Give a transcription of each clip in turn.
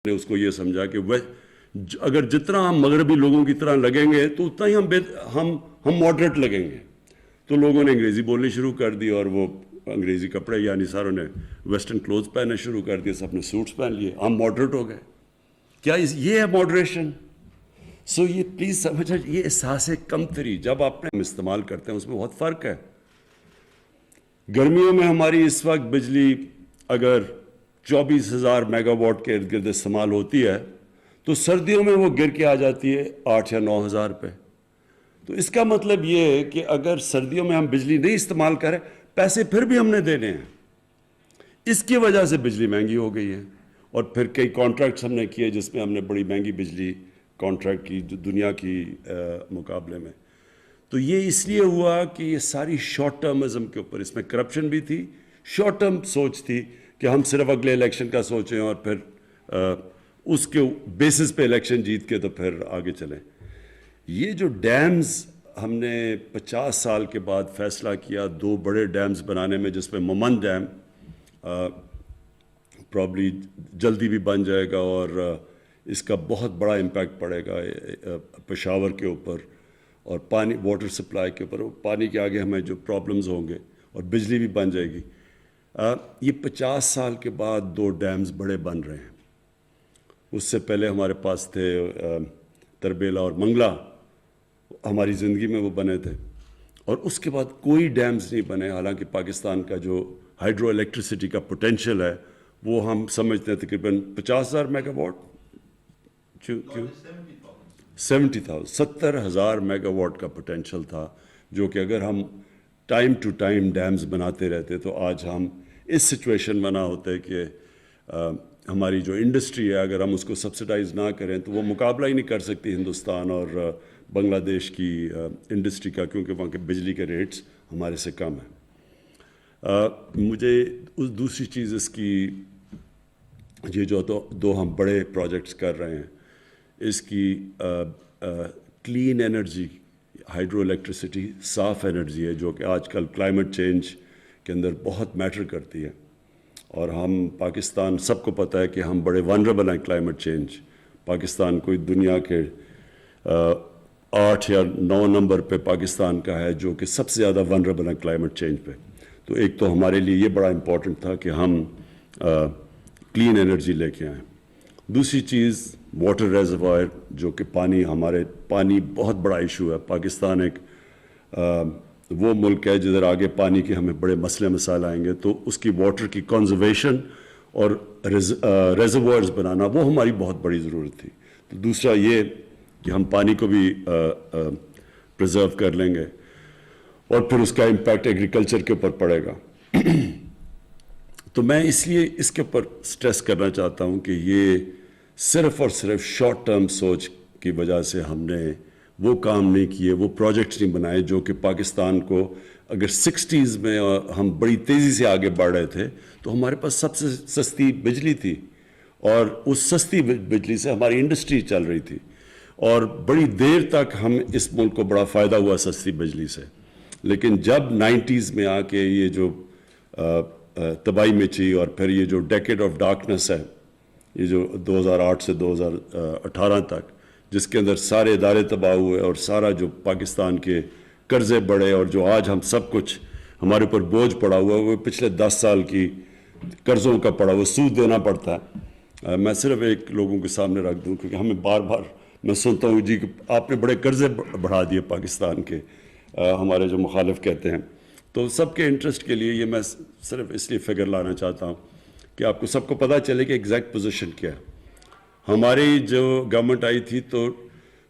نے اس کو یہ سمجھا کہ وہ اگر جتنا ہم مغربی لوگوں کی طرح لگیں گے تو اتنا ہی ہم ماڈریٹ لگیں گے. تو لوگوں نے انگریزی بولنی شروع کر دی اور وہ انگریزی کپڑے یعنی ساروں نے ویسٹرن کلوتھ پہننے شروع کر دیے, سب نے سوٹس پہن لیے, ہم ماڈریٹ ہو گئے. کیا یہ ہے ماڈریشن؟ سو یہ پلیز سمجھیں, یہ احساس کمتری جب آپ نے استعمال کرتے ہیں اس میں بہت فرق ہے. گرمیوں میں ہماری اس وقت بجلی اگر 24,000 میگا واٹ کے ارد گرد استعمال ہوتی ہے تو سردیوں میں وہ گر کے آ جاتی ہے 8 یا 9,000 پہ. تو اس کا مطلب یہ ہے کہ اگر سردیوں میں ہم بجلی نہیں استعمال کریں, پیسے پھر بھی ہم نے دینے ہیں. اس کی وجہ سے بجلی مہنگی ہو گئی ہے. اور پھر کئی کانٹریکٹس ہم نے کیے جس میں ہم نے بڑی مہنگی بجلی کانٹریکٹ کی دنیا کی مقابلے میں. تو یہ اس لیے ہوا کہ یہ ساری شارٹ ٹرمزم کے اوپر, اس میں کرپشن بھی تھی, شارٹ ٹرم سوچ تھی کہ ہم صرف اگلے الیکشن کا سوچیں اور پھر اس کے بیسس پہ الیکشن جیت کے تو پھر آگے چلیں. یہ جو ڈیمز ہم نے 50 سال کے بعد فیصلہ کیا 2 بڑے ڈیمز بنانے میں, جس میں ممن ڈیم پرابلی جلدی بھی بن جائے گا اور اس کا بہت بڑا امپیکٹ پڑے گا پشاور کے اوپر اور پانی واٹر سپلائی کے اوپر. پانی کے آگے ہمیں جو پرابلمز ہوں گے اور بجلی بھی بن جائے گی. یہ 50 سال کے بعد 2 ڈیمز بڑے بن رہے ہیں. اس سے پہلے ہمارے پاس تھے تربیلا اور منگلا, ہماری زندگی میں وہ بنے تھے, اور اس کے بعد کوئی ڈیمز نہیں بنے. حالانکہ پاکستان کا جو ہائیڈرو الیکٹریسٹی کا پوٹینشیل ہے وہ ہم سمجھتے ہیں تقریباً 50,000 میگا واٹ, 70,000 میگا واٹ کا پوٹینشیل تھا, جو کہ اگر ہم ٹائم ٹو ٹائم ڈیمز بناتے رہتے تو آج ہم اس سچویشن میں نہ ہوتے کہ ہماری جو انڈسٹری ہے اگر ہم اس کو سبسڈائز نہ کریں تو وہ مقابلہ ہی نہیں کر سکتی ہندوستان اور بنگلہ دیش کی انڈسٹری کا, کیونکہ وہاں کے بجلی کے ریٹس ہمارے سے کم ہیں. مجھے اس دوسری چیز اس کی یہ جو 2 ہم بڑے پروجیکٹس کر رہے ہیں اس کی کلین انرجی, ہائیڈرو الیکٹریسٹی صاف انرجی ہے جو کہ آج کل کلائمیٹ چینج کے اندر بہت میٹر کرتی ہے. اور ہم پاکستان سب کو پتہ ہے کہ ہم بڑے ونربل ہیں کلائمیٹ چینج. پاکستان کوئی دنیا کے 8 یا 9 نمبر پہ پاکستان کا ہے جو کہ سب سے زیادہ ونربل ہیں کلائمیٹ چینج پہ. تو ایک تو ہمارے لیے یہ بڑا امپورٹنٹ تھا کہ ہم کلین انرجی لے کے آئیں. دوسری چیز واٹر ریزروائر, جو کہ پانی بہت بڑا ایشو ہے. پاکستان ایک وہ ملک ہے جدھر آگے پانی کے ہمیں بڑے مسئلے مسائل آئیں گے, تو اس کی واٹر کی کنزرویشن اور ریزروائرز بنانا وہ ہماری بہت بڑی ضرورت تھی. تو دوسرا یہ کہ ہم پانی کو بھی پرزرو کر لیں گے اور پھر اس کا امپیکٹ ایگریکلچر کے اوپر پڑے گا. تو میں اس لیے اس کے اوپر سٹریس کرنا چاہتا ہوں کہ یہ صرف اور صرف شارٹ ٹرم سوچ کی وجہ سے ہم نے وہ کام نہیں کیے, وہ پروجیکٹس نہیں بنائے جو کہ پاکستان کو اگر 60s میں ہم بڑی تیزی سے آگے بڑھ رہے تھے تو ہمارے پاس سب سے سستی بجلی تھی اور اس سستی بجلی سے ہماری انڈسٹری چل رہی تھی اور بڑی دیر تک ہم اس ملک کو بڑا فائدہ ہوا سستی بجلی سے. لیکن جب 90s میں آ کے یہ جو تباہی مچی اور پھر یہ جو ڈیکیڈ آف ڈارکنس ہے, یہ جو 2008 سے 2018 تک, جس کے اندر سارے ادارے تباہ ہوئے اور سارا جو پاکستان کے قرضے بڑھے اور جو آج ہم سب کچھ ہمارے اوپر بوجھ پڑا ہوا ہے وہ پچھلے 10 سال کی قرضوں کا پڑا ہوا سود دینا پڑتا ہے. میں صرف ایک لوگوں کے سامنے رکھ دوں کیونکہ ہمیں بار بار میں سنتا ہوں جی کہ آپ نے بڑے قرضے بڑھا دیے پاکستان کے, ہمارے جو مخالف کہتے ہیں. تو سب کے انٹرسٹ کے لیے یہ میں صرف اس لیے فگر لانا چاہتا ہوں کہ آپ کو سب کو پتہ چلے کہ ایگزیکٹ پوزیشن کیا ہے. ہماری جو گورنمنٹ آئی تھی تو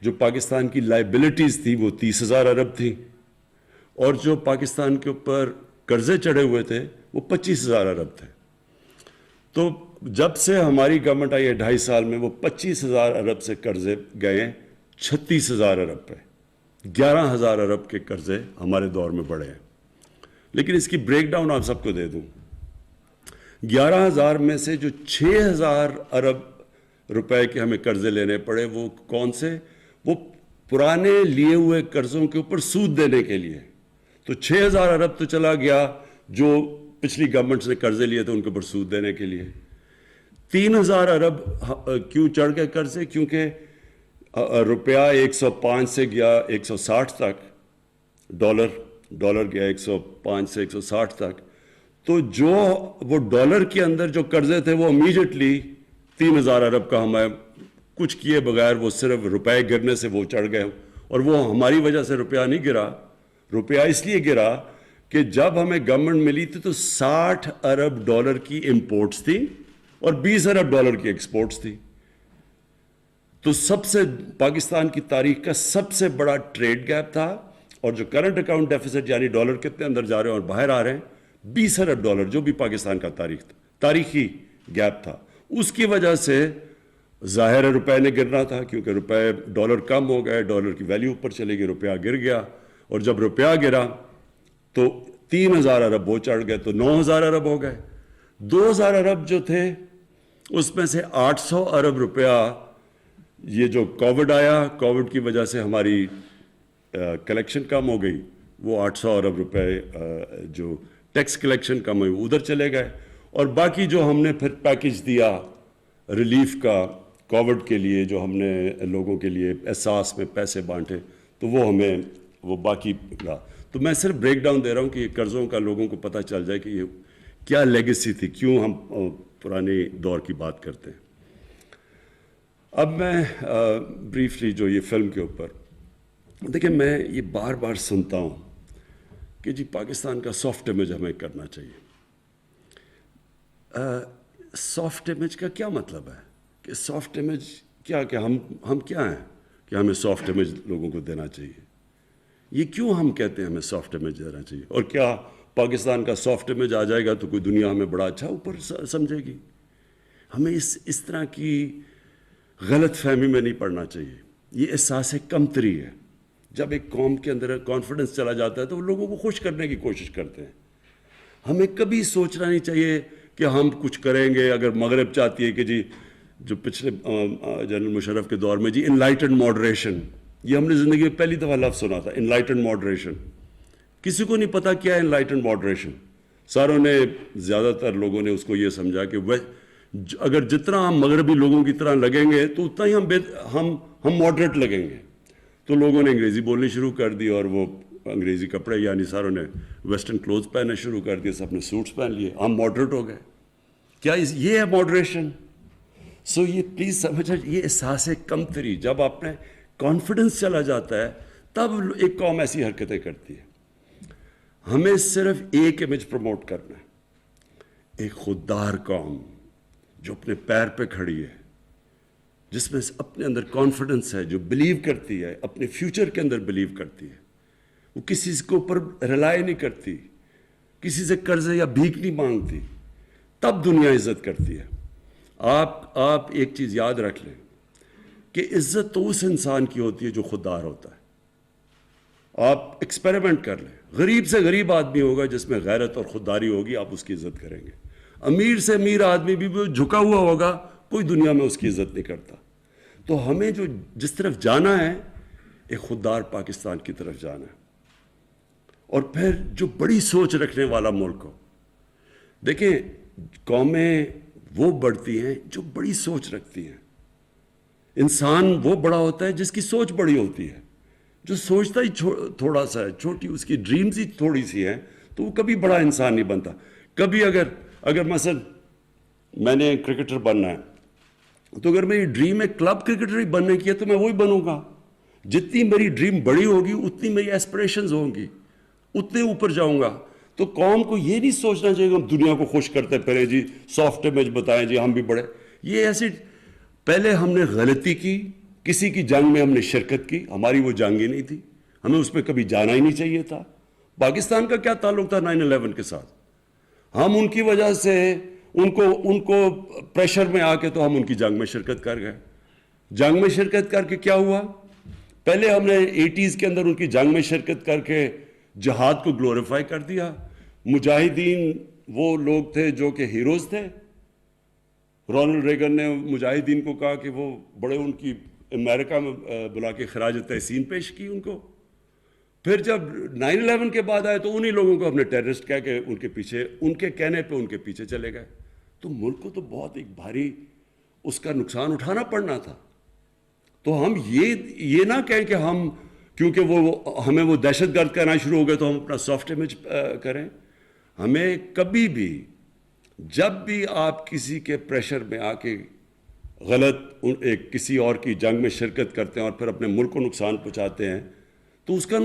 جو پاکستان کی لائبلٹیز تھی وہ 30,000 ارب تھیں اور جو پاکستان کے اوپر قرضے چڑھے ہوئے تھے وہ 25,000 ارب تھے. تو جب سے ہماری گورنمنٹ آئی ہے 2.5 سال میں وہ 25,000 ارب سے قرضے گئے 36,000 ارب پہ. 11,000 ارب کے قرضے ہمارے دور میں بڑھے ہیں. لیکن اس کی بریک ڈاؤن آپ سب کو دے دوں. 11,000 میں سے جو 6,000 ارب روپے کے ہمیں قرضے لینے پڑے وہ کون سے؟ وہ پرانے لیے ہوئے قرضوں کے اوپر سود دینے کے لیے. تو 6,000 ارب تو چلا گیا جو پچھلی گورنمنٹ سے قرضے لیے تھے ان کے اوپر سود دینے کے لیے. 3,000 ارب کیوں چڑھ گئے قرضے؟ کیونکہ روپیہ 105 سے گیا 160 تک، ڈالر گیا 105 سے 160 تک، تو جو وہ ڈالر کے اندر جو قرضے تھے وہ امیجیٹلی 3,000 ارب کا ہمیں کچھ کیے بغیر وہ صرف روپے گرنے سے وہ چڑھ گئے، اور وہ ہماری وجہ سے روپیہ نہیں گرا، روپیہ اس لیے گرا کہ جب ہمیں گورنمنٹ ملی تھی تو 60 ارب ڈالر کی امپورٹس تھیں اور 20 ارب ڈالر کی ایکسپورٹس تھی، تو سب سے پاکستان کی تاریخ کا سب سے بڑا ٹریڈ گیپ تھا، اور جو کرنٹ اکاؤنٹ ڈیفیسٹ یعنی ڈالر کتنے اندر جا رہے ہیں اور باہر آ رہے ہیں 20 ارب ڈالر، جو بھی پاکستان کا تاریخی گیپ تھا، اس کی وجہ سے ظاہر ہے روپے نے گرنا تھا، کیونکہ روپے ڈالر کم ہو گئے، ڈالر کی ویلیو اوپر چلے گئی، روپیہ گر گیا، اور جب روپیہ گرا تو 3,000 ارب وہ چڑھ گئے تو 9,000 ارب ہو گئے۔ 2,000 ارب جو تھے اس میں سے 800 ارب روپیہ یہ جو کووڈ آیا، کووڈ کی وجہ سے ہماری کلیکشن کم ہو گئی، وہ 800 ارب روپے جو ٹیکس کلیکشن کم ہوئی ادھر چلے گئے، اور باقی جو ہم نے پھر پیکج دیا ریلیف کا کووڈ کے لیے، جو ہم نے لوگوں کے لیے احساس میں پیسے بانٹے، تو وہ ہمیں وہ باقی رہا۔ تو میں صرف بریک ڈاؤن دے رہا ہوں کہ یہ قرضوں کا لوگوں کو پتہ چل جائے کہ یہ کیا لیگیسی تھی، کیوں ہم پرانے دور کی بات کرتے ہیں۔ اب میں بریفلی جو یہ فلم کے اوپر دیکھیں، میں یہ بار بار سنتا ہوں کہ جی پاکستان کا سافٹ امیج ہمیں کرنا چاہیے۔ سافٹ امیج کا کیا مطلب ہے؟ کہ سافٹ امیج کیا کہ ہم کیا ہیں کہ ہمیں سافٹ امیج لوگوں کو دینا چاہیے؟ یہ کیوں ہم کہتے ہیں ہمیں سافٹ امیج دینا چاہیے؟ اور کیا پاکستان کا سافٹ امیج آ جائے گا تو کوئی دنیا ہمیں بڑا اچھا اوپر سمجھے گی؟ ہمیں اس طرح کی غلط فہمی میں نہیں پڑنا چاہیے۔ یہ احساس کمتری ہے۔ جب ایک قوم کے اندر کانفیڈنس چلا جاتا ہے تو وہ لوگوں کو خوش کرنے کی کوشش کرتے ہیں۔ ہمیں کبھی سوچنا نہیں چاہیے کہ ہم کچھ کریں گے۔ اگر مغرب چاہتی ہے کہ جی جو پچھلے جنرل مشرف کے دور میں جی انلائٹنڈ ماڈریشن، یہ ہم نے زندگی میں پہلی دفعہ لفظ سنا تھا، انلائٹنڈ ماڈریشن۔ کسی کو نہیں پتا کیا ہے انلائٹنڈ ماڈریشن۔ ساروں نے، زیادہ تر لوگوں نے اس کو یہ سمجھا کہ اگر جتنا ہم مغربی لوگوں کی طرح لگیں گے تو اتنا ہی ہم ماڈریٹ لگیں گے۔ تو لوگوں نے انگریزی بولنی شروع کر دی، اور وہ انگریزی کپڑے یعنی ساروں نے ویسٹرن کلوتھ پہننے شروع کر دیے، سب نے سوٹس پہن لیے، ہم ماڈریٹ ہو گئے۔ کیا یہ ہے ماڈریشن؟ سو یہ پلیز سمجھا، یہ احساس کمتری، جب آپ نے کانفیڈنس چلا جاتا ہے تب ایک قوم ایسی حرکتیں کرتی ہے۔ ہمیں صرف ایک امیج پروموٹ کرنا ہے، ایک خوددار قوم جو اپنے پیر پہ کھڑی ہے، جس میں اپنے اندر کانفیڈنس ہے، جو بلیو کرتی ہے، اپنے فیوچر کے اندر بلیو کرتی ہے، وہ کسی کے اوپر ریلائی نہیں کرتی، کسی سے قرض یا بھیک نہیں مانگتی، تب دنیا عزت کرتی ہے۔ آپ ایک چیز یاد رکھ لیں کہ عزت تو اس انسان کی ہوتی ہے جو خوددار ہوتا ہے۔ آپ ایکسپیریمنٹ کر لیں، غریب سے غریب آدمی ہوگا جس میں غیرت اور خودداری ہوگی، آپ اس کی عزت کریں گے۔ امیر سے امیر آدمی بھی جھکا ہوا ہوگا، کوئی دنیا میں اس کی عزت نہیں کرتا۔ تو ہمیں جس طرف جانا ہے، ایک خوددار پاکستان کی طرف جانا ہے، اور پھر جو بڑی سوچ رکھنے والا ملک ہو۔ دیکھیں، قومیں وہ بڑھتی ہیں جو بڑی سوچ رکھتی ہیں۔ انسان وہ بڑا ہوتا ہے جس کی سوچ بڑی ہوتی ہے۔ جو سوچتا ہی تھوڑا سا ہے، چھوٹی اس کی ڈریمز ہی تھوڑی سی ہیں، تو وہ کبھی بڑا انسان نہیں بنتا۔ کبھی اگر مثلا میں نے کرکٹر بننا ہے، تو اگر میری ڈریم ہے کلب کرکٹر ہی بننے کی ہے تو میں وہی بنوں گا۔ جتنی میری ڈریم بڑی ہوگی اتنی میری ایسپریشنز ہوں گی، اتنے اوپر جاؤں گا۔ تو قوم کو یہ نہیں سوچنا چاہیے کہ ہم دنیا کو خوش کرتے پھریں، جی سافٹ امیج بتائیں، جی ہم بھی بڑے۔ یہ ایسی پہلے ہم نے غلطی کی، کسی کی جنگ میں ہم نے شرکت کی، ہماری وہ جنگ ہی نہیں تھی، ہمیں اس پہ کبھی جانا ہی نہیں چاہیے تھا۔ پاکستان کا کیا تعلق تھا 9/11 کے ساتھ؟ ہم ان کی وجہ سے ان کو پریشر میں آ کے تو ہم ان کی جنگ میں شرکت کر گئے۔ جنگ میں شرکت کر کے کیا ہوا؟ پہلے ہم نے 80s کے اندر ان کی جنگ میں شرکت کر کے جہاد کو گلوریفائی کر دیا۔ مجاہدین وہ لوگ تھے جو کہ ہیروز تھے۔ رونلڈ ریگن نے مجاہدین کو کہا کہ وہ بڑے، ان کی امریکہ میں بلا کے خراج تحسین پیش کی ان کو۔ پھر جب 9/11 کے بعد آئے تو انہی لوگوں کو ہم نے ٹیررسٹ کہہ کے ان کے پیچھے، ان کے کہنے پہ ان کے پیچھے چلے گئے۔ تو ملک کو تو بہت ایک بھاری اس کا نقصان اٹھانا پڑنا تھا. تو ہم یہ نہ کہیں کہ ہم کیونکہ ہمیں وہ دہشت گرد کہنا شروع ہو گئے تو ہم اپنا سافٹ امیج کریں. ہمیں کبھی بھی جب بھی آپ کسی کے پریشر میں آ کے غلط کسی اور کی جنگ میں شرکت کرتے ہیں اور پھر اپنے ملک کو نقصان پہنچاتے ہیں تو اس کا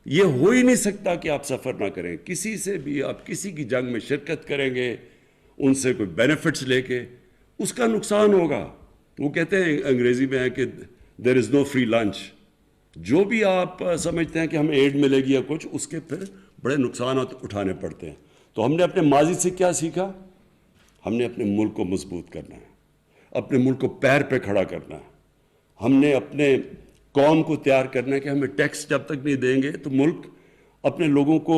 یہ ہو ہی نہیں سکتا کہ آپ سفر نہ کریں. کسی سے بھی آپ کسی کی جنگ میں شرکت کریں گے ان سے کوئی بینیفٹس لے کے اس کا نقصان ہوگا. وہ کہتے ہیں انگریزی میں ہے کہ دیر از نو فری لنچ. جو بھی آپ سمجھتے ہیں کہ ہمیں ایڈ ملے گی یا کچھ اس کے پھر بڑے نقصانات اٹھانے پڑتے ہیں. تو ہم نے اپنے ماضی سے کیا سیکھا؟ ہم نے اپنے ملک کو مضبوط کرنا ہے, اپنے ملک کو پیر پہ کھڑا کرنا ہے. ہم نے اپنے قوم کو تیار کرنا ہے کہ ہمیں ٹیکس جب تک نہیں دیں گے تو ملک اپنے لوگوں کو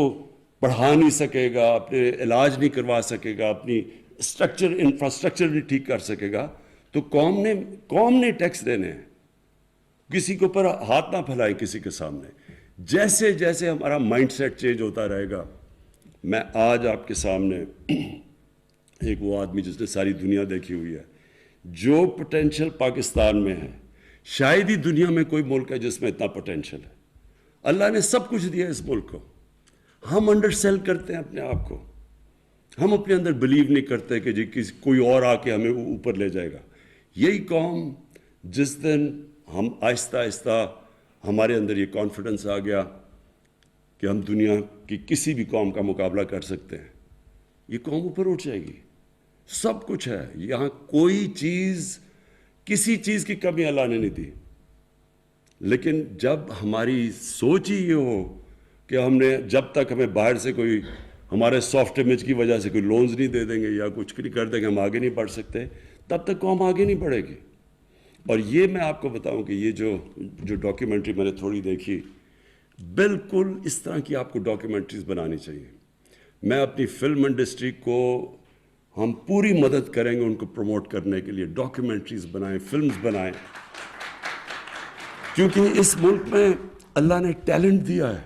پڑھا نہیں سکے گا, اپنے علاج نہیں کروا سکے گا, اپنی انفراسٹرکچر نہیں ٹھیک کر سکے گا. تو قوم نے ٹیکس دینے ہیں. کسی کے اوپر ہاتھ نہ پھیلائیں کسی کے سامنے. جیسے جیسے ہمارا مائنڈ سیٹ چینج ہوتا رہے گا. میں آج آپ کے سامنے ایک وہ آدمی جس نے ساری دنیا دیکھی ہوئی ہے, جو پوٹینشیل پاکستان میں ہے شاید ہی دنیا میں کوئی ملک ہے جس میں اتنا پوٹینشیل ہے. اللہ نے سب کچھ دیا اس ملک کو. ہم انڈر سیل کرتے ہیں اپنے آپ کو. ہم اپنے اندر بلیو نہیں کرتے کہ جی کوئی اور آ کے ہمیں اوپر لے جائے گا. یہی قوم جس دن ہم آہستہ آہستہ ہمارے اندر یہ کانفیڈنس آ گیا کہ ہم دنیا کی کسی بھی قوم کا مقابلہ کر سکتے ہیں, یہ قوم اوپر اٹھ جائے گی. سب کچھ ہے یہاں, کوئی چیز کسی چیز کی کمی اللہ نے نہیں دی. لیکن جب ہماری سوچ ہی یہ ہو کہ ہم نے جب تک ہمیں باہر سے کوئی ہمارے سافٹ امیج کی وجہ سے کوئی لونز نہیں دے دیں گے یا کچھ نہیں کر دیں گے ہم آگے نہیں بڑھ سکتے, تب تک قوم آگے نہیں بڑھے گی. اور یہ میں آپ کو بتاؤں کہ یہ جو ڈاکیومنٹری میں نے تھوڑی دیکھی, بالکل اس طرح کی آپ کو ڈاکیومنٹریز بنانی چاہیے. میں اپنی فلم انڈسٹری کو ہم پوری مدد کریں گے ان کو پروموٹ کرنے کے لیے. ڈاکیومنٹریز بنائیں, فلمز بنائیں, کیونکہ اس ملک میں اللہ نے ٹیلنٹ دیا ہے.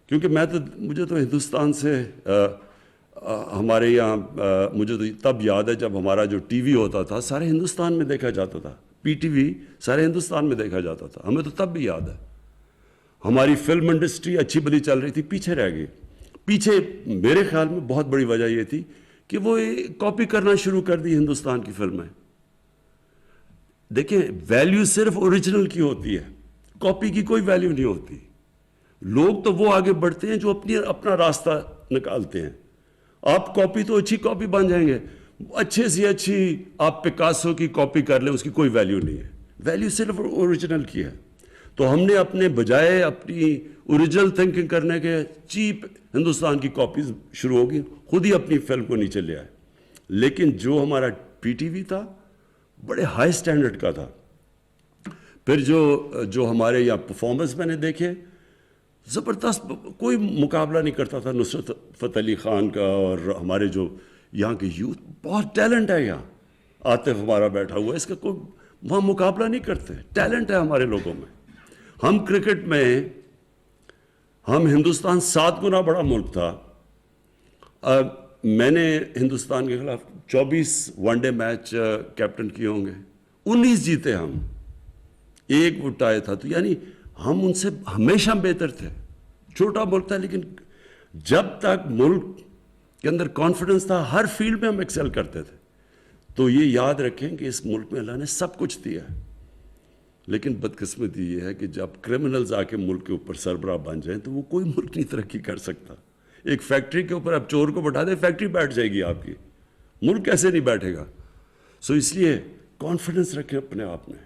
کیونکہ مجھے تو ہندوستان سے ہمارے یہاں مجھے تو تب یاد ہے جب ہمارا جو ٹی وی ہوتا تھا سارے ہندوستان میں دیکھا جاتا تھا. پی ٹی وی سارے ہندوستان میں دیکھا جاتا تھا. ہمیں تو تب بھی یاد ہے. ہماری فلم انڈسٹری اچھی بلی چل رہی تھی, پیچھے رہ گئی. پیچھے میرے خیال میں بہت بڑی وجہ یہ تھی کہ وہ کاپی کرنا شروع کر دی ہندوستان کی فلمیں. دیکھیں ویلیو صرف اوریجنل کی ہوتی ہے, کاپی کی کوئی ویلیو نہیں ہوتی. لوگ تو وہ آگے بڑھتے ہیں جو اپنا راستہ نکالتے ہیں. آپ کاپی تو اچھی کاپی بن جائیں گے, اچھے سے اچھی آپ پکاسو کی کاپی کر لیں, اس کی کوئی ویلیو نہیں ہے. ویلیو صرف اوریجنل کی ہے. تو ہم نے اپنے بجائے اپنی اوریجنل تھنکنگ کرنے کے چیپ ہندوستان کی کاپیز شروع ہوگی, خود ہی اپنی فلم کو نیچے لے آئے. لیکن جو ہمارا پی ٹی وی تھا بڑے ہائی سٹینڈرڈ کا تھا. پھر جو ہمارے یہاں پرفارمنس میں نے دیکھے زبردست, کوئی مقابلہ نہیں کرتا تھا نصرت فتح علی خان کا. اور ہمارے جو یہاں کے یوتھ بہت ٹیلنٹ ہے. یہاں عاطف ہمارا بیٹھا ہوا ہے, اس کا کوئی وہاں مقابلہ نہیں کرتے. ٹیلنٹ ہے ہمارے لوگوں میں. ہم کرکٹ میں ہم ہندوستان 7 گنا بڑا ملک تھا. میں نے ہندوستان کے خلاف 24 ون ڈے میچ کیپٹن کیے ہوں گے, 19 جیتے ہم, 1 وٹ آیا تھا. تو یعنی ہم ان سے ہمیشہ بہتر تھے. چھوٹا ملک تھا لیکن جب تک ملک کے اندر کانفیڈنس تھا ہر فیلڈ میں ہم ایکسل کرتے تھے. تو یہ یاد رکھیں کہ اس ملک میں اللہ نے سب کچھ دیا ہے. لیکن بدقسمتی یہ ہے کہ جب کرمنلز آ کے ملک کے اوپر سربراہ بن جائیں تو وہ کوئی ملک نہیں ترقی کر سکتا. ایک فیکٹری کے اوپر آپ چور کو بٹھا دیں, فیکٹری بیٹھ جائے گی آپ کی, ملک کیسے نہیں بیٹھے گا. سو اس لیے کانفیڈنس رکھیں اپنے آپ میں.